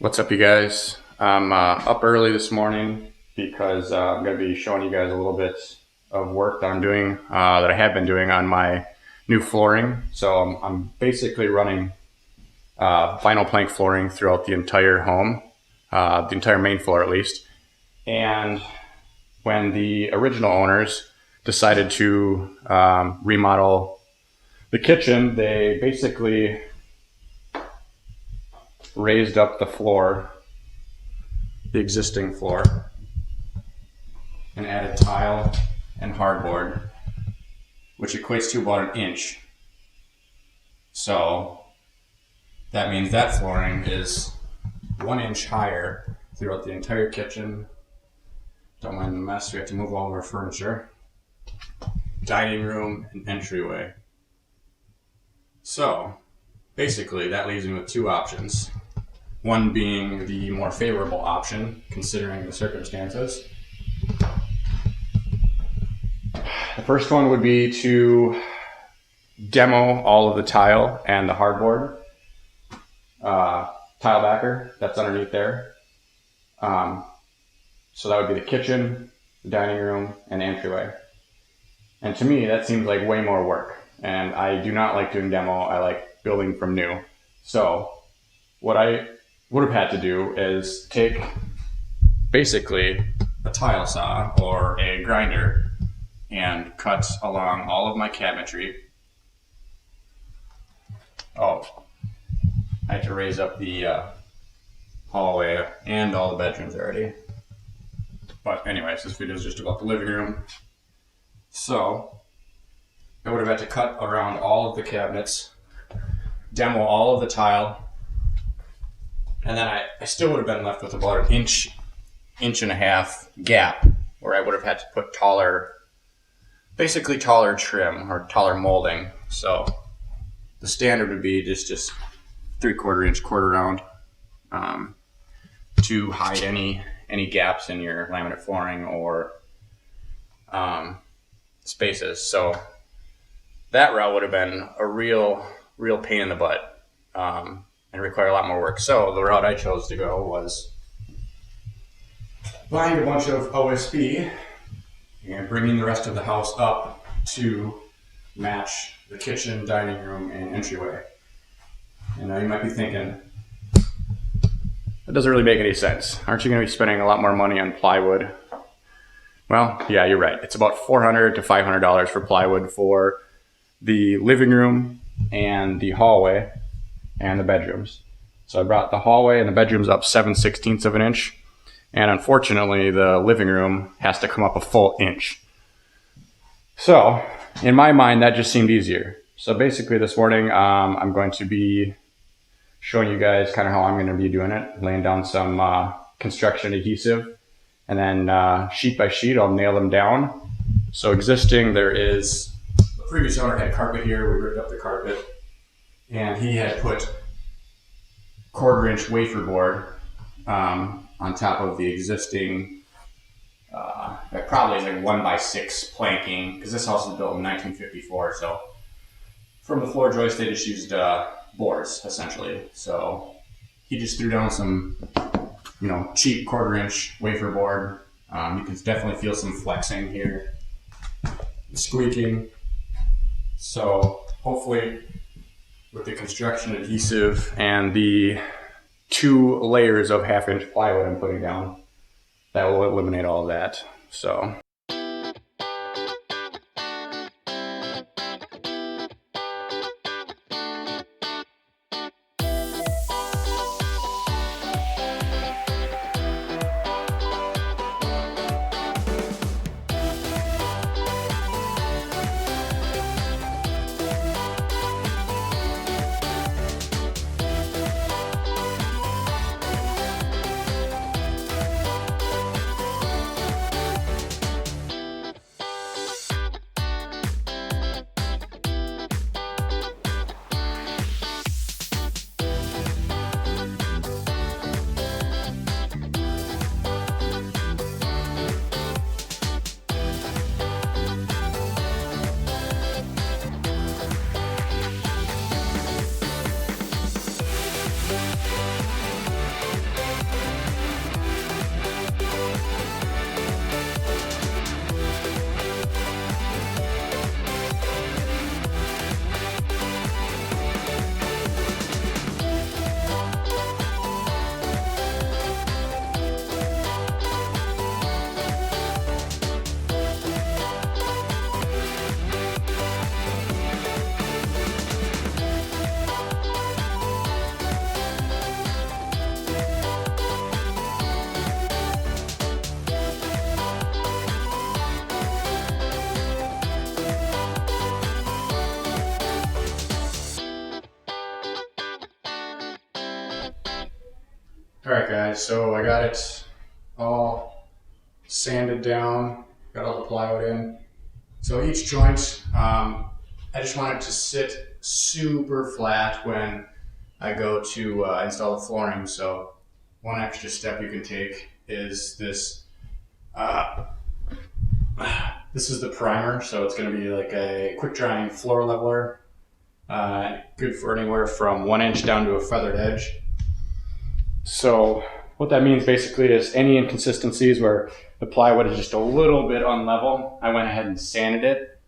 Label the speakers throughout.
Speaker 1: What's up, you guys? I'm up early this morning because I'm going to be showing you guys a little bit of work that I'm doing, that I have been doing on my new flooring. So I'm basically running vinyl plank flooring throughout the entire home, the entire main floor at least. And when the original owners decided to remodel the kitchen, they basically raised up the floor, the existing floor, and added tile and hardboard, which equates to about 1 inch. So that means that flooring is 1 inch higher throughout the entire kitchen. Don't mind the mess, we have to move all of our furniture. Dining room and entryway. So basically that leaves me with two options. One being the more favorable option, considering the circumstances. The first one would be to demo all of the tile and the hardboard tile backer that's underneath there. So that would be the kitchen, the dining room, and entryway. And to me, that seems like way more work. And I do not like doing demo. I like building from new. So what I would have had to do is take basically a tile saw or a grinder and cut along all of my cabinetry. Oh, I had to raise up the hallway and all the bedrooms already. But anyways, this video is just about the living room. So I would have had to cut around all of the cabinets, demo all of the tile, and then I still would have been left with about 1 inch and a half gap where I would have had to put basically taller trim or taller molding. So the standard would be just 3/4 inch quarter round to hide any gaps in your laminate flooring or spaces. So that route would have been a real pain in the butt. And require a lot more work. So the route I chose to go was buying a bunch of OSB and bringing the rest of the house up to match the kitchen, dining room, and entryway. And now you might be thinking, that doesn't really make any sense. Aren't you going to be spending a lot more money on plywood? Well, yeah, you're right. It's about $400 to $500 for plywood for the living room and the hallway and the bedrooms. So I brought the hallway and the bedrooms up 7/16 of an inch, and unfortunately the living room has to come up a full inch. So in my mind that just seemed easier. So basically this morning I'm going to be showing you guys kind of how I'm going to be doing it, laying down some construction adhesive, and then sheet by sheet I'll nail them down. So existing, there is, the previous owner had carpet here, we ripped up the carpet, and he had put 1/4 inch wafer board on top of the existing, probably like 1x6 planking, because this house was built in 1954. So from the floor joist, they just used boards essentially. So he just threw down some, cheap 1/4 inch wafer board. You can definitely feel some flexing here, squeaking. So hopefully, with the construction adhesive and the 2 layers of 1/2 inch plywood I'm putting down, that will eliminate all of that. So All right, guys, so I got it all sanded down, got all the plywood in. So each joint, I just want it to sit super flat when I go to install the flooring. So one extra step you can take is this. This is the primer, so it's going to be like a quick drying floor leveler. Good for anywhere from 1 inch down to a feathered edge. So what that means basically is any inconsistencies where the plywood is just a little bit unlevel, I went ahead and sanded it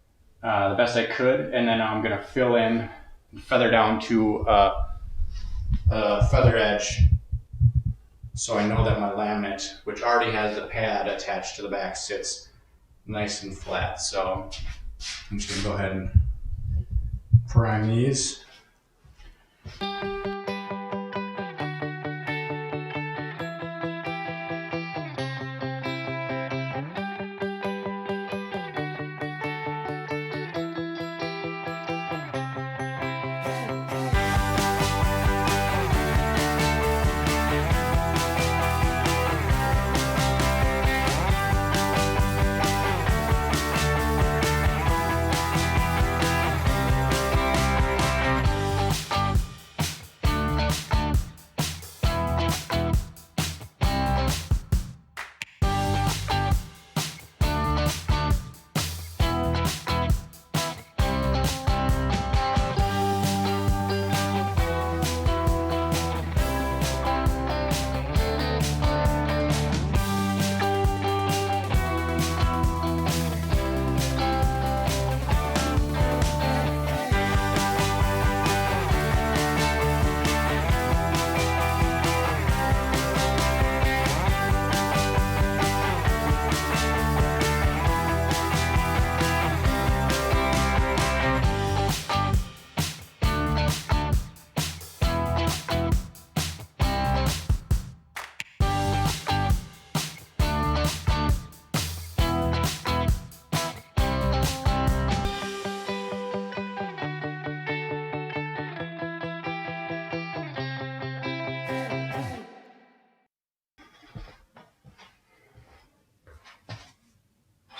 Speaker 1: the best I could, and then I'm going to fill in and feather down to a feather edge, so I know that my laminate, which already has the pad attached to the back, sits nice and flat. So I'm just going to go ahead and prime these.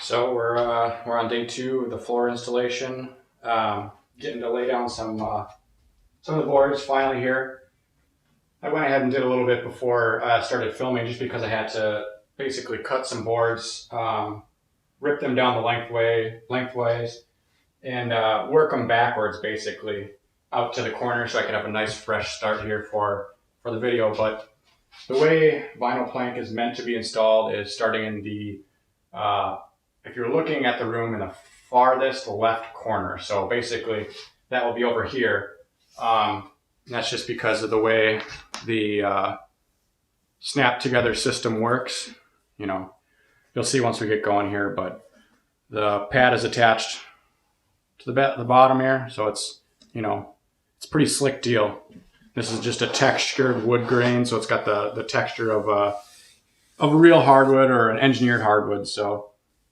Speaker 1: So we're on day 2 of the floor installation. Getting to lay down some of the boards finally here. I went ahead and did a little bit before I started filming, just because I had to basically cut some boards, rip them down the lengthways, and work them backwards basically out to the corner, so I could have a nice fresh start here for the video. But the way vinyl plank is meant to be installed is starting in the if you're looking at the room in the farthest left corner. So basically that will be over here. That's just because of the way the snap together system works. You know, you'll see once we get going here, but the pad is attached to the bottom here. So it's, you know, it's a pretty slick deal. This is just a textured wood grain. So it's got the texture of a real hardwood or an engineered hardwood. So,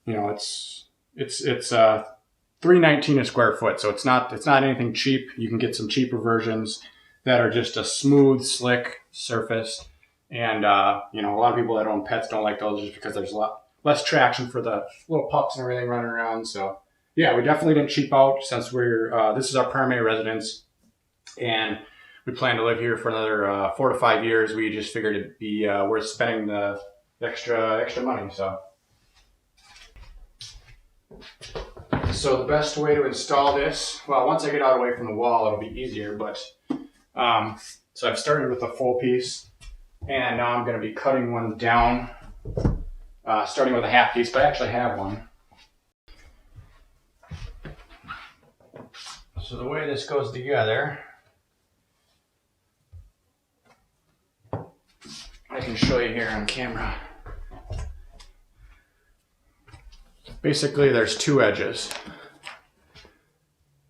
Speaker 1: you know, it's $3.19 a square foot, so it's not anything cheap. You can get some cheaper versions that are just a smooth, slick surface, and you know, a lot of people that own pets don't like those just because there's a lot less traction for the little pups and everything running around. So yeah, we definitely didn't cheap out, since we're this is our primary residence, and we plan to live here for another 4 to 5 years. We just figured it'd be worth spending the extra money. So the best way to install this, well, once I get out away from the wall, it'll be easier, but so I've started with a full piece, and now I'm going to be cutting one down, starting with a half piece, but I actually have one. So the way this goes together, I can show you here on camera. Basically, there's 2 edges.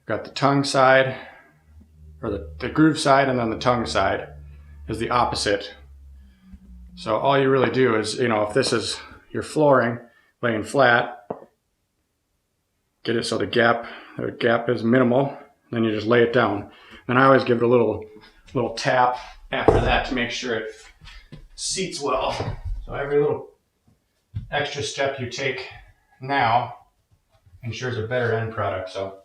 Speaker 1: Got the tongue side, or the groove side, and then the tongue side is the opposite. So all you really do is, you know, if this is your flooring laying flat, get it so the gap is minimal, then you just lay it down. And I always give it a little tap after that to make sure seats well. So every little extra step you take now ensures a better end product. So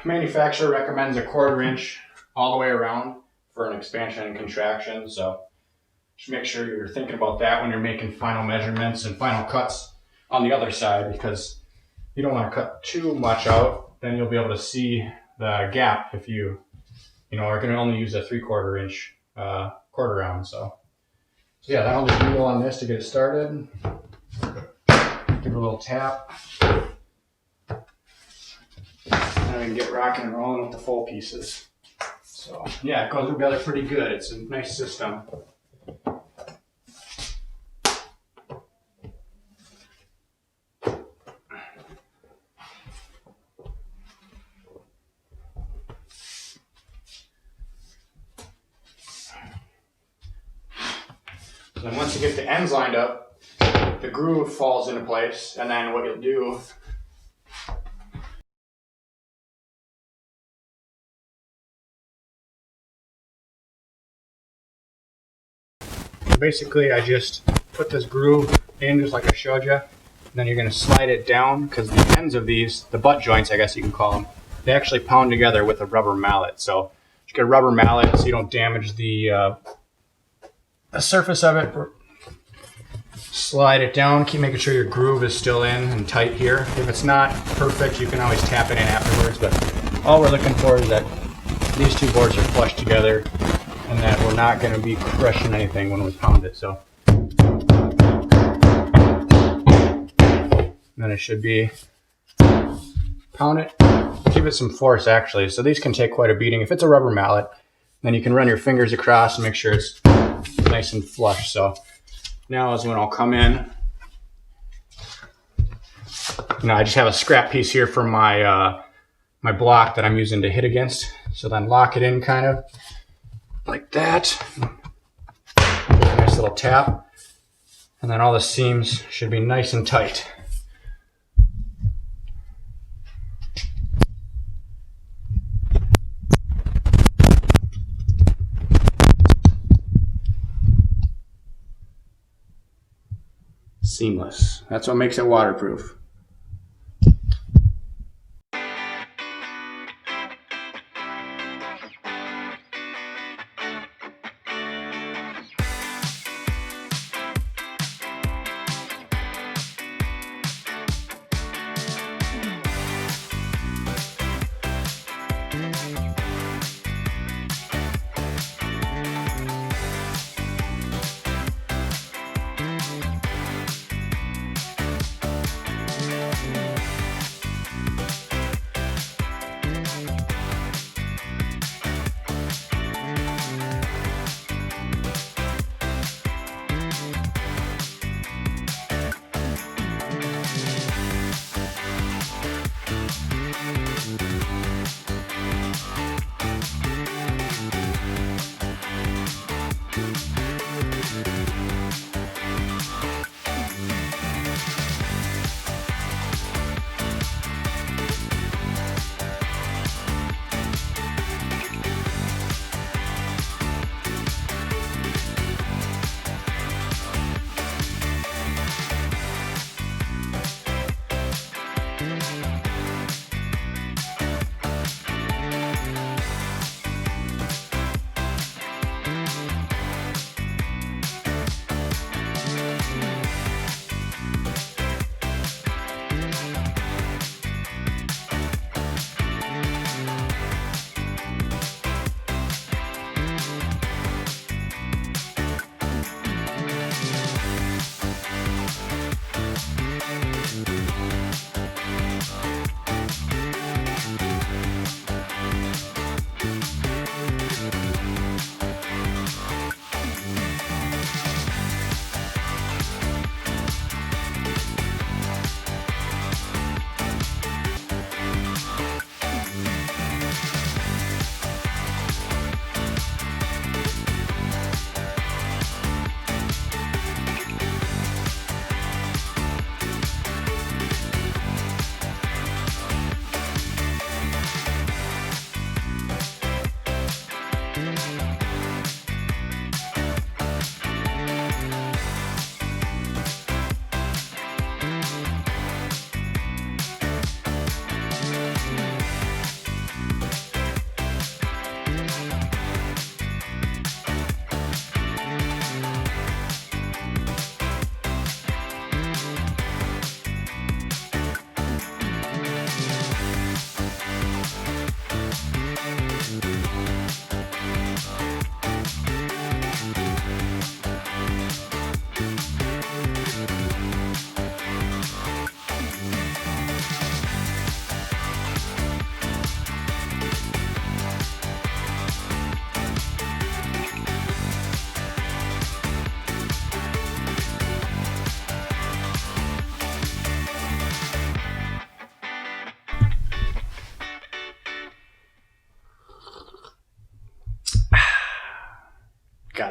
Speaker 1: manufacturer recommends 1/4 inch all the way around for an expansion and contraction. So just make sure you're thinking about that when you're making final measurements and final cuts on the other side, because you don't want to cut too much out. Then you'll be able to see the gap if you are going to only use a 3/4 inch quarter round. So yeah, that'll just do on this to get it started. Give it a little tap. And we can get rocking and rolling with the full pieces. So yeah, it goes together pretty good. It's a nice system. Then once you get the ends lined up, the groove falls into place, and then what you'll do basically, I just put this groove in just like I showed you, and then you're going to slide it down, because the ends of these, the butt joints I guess you can call them, they actually pound together with a rubber mallet. So you get a rubber mallet so you don't damage the surface of it. Slide it down, keep making sure your groove is still in and tight here. If it's not perfect, you can always tap it in afterwards, but all we're looking for is that these two boards are flush together and that we're not going to be crushing anything when we pound it. So then it should be, pound it, give it some force actually. So these can take quite a beating. If it's a rubber mallet, then you can run your fingers across and make sure it's nice and flush. So now is when I'll come in. I just have a scrap piece here for my my block that I'm using to hit against. So then lock it in kind of like that. Give it a nice little tap. And then all the seams should be nice and tight. Seamless. That's what makes it waterproof.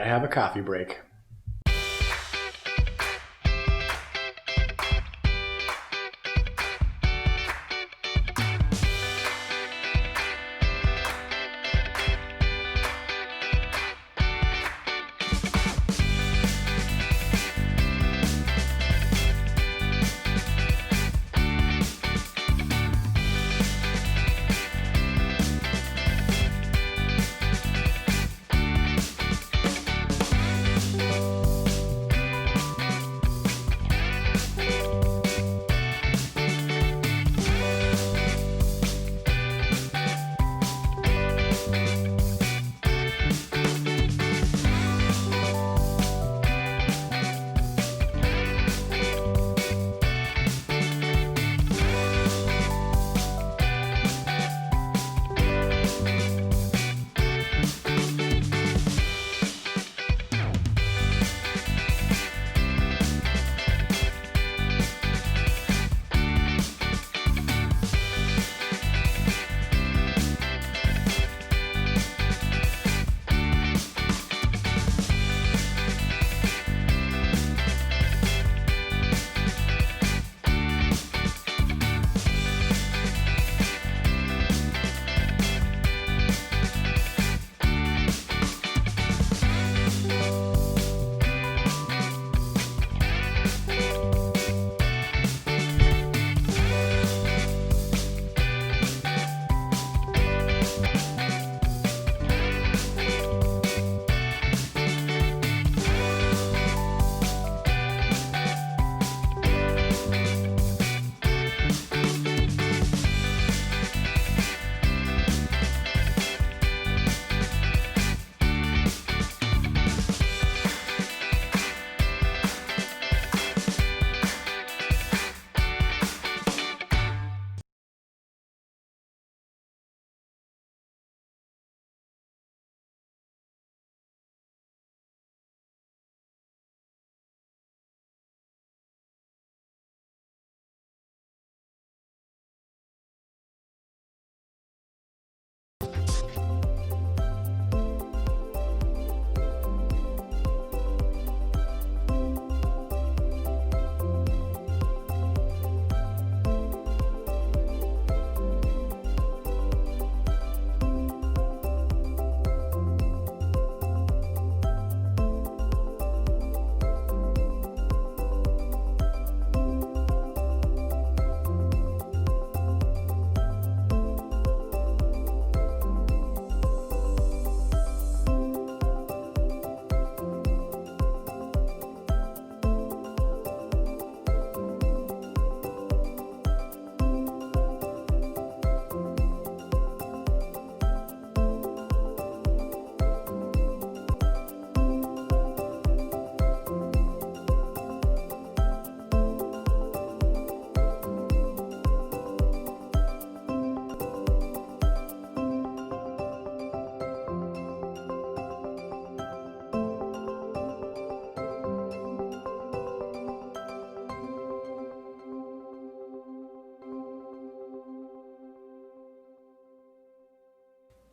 Speaker 2: Gotta have a coffee break.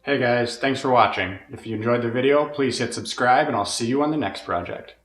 Speaker 2: Hey guys, thanks for watching. If you enjoyed the video, please hit subscribe and I'll see you on the next project.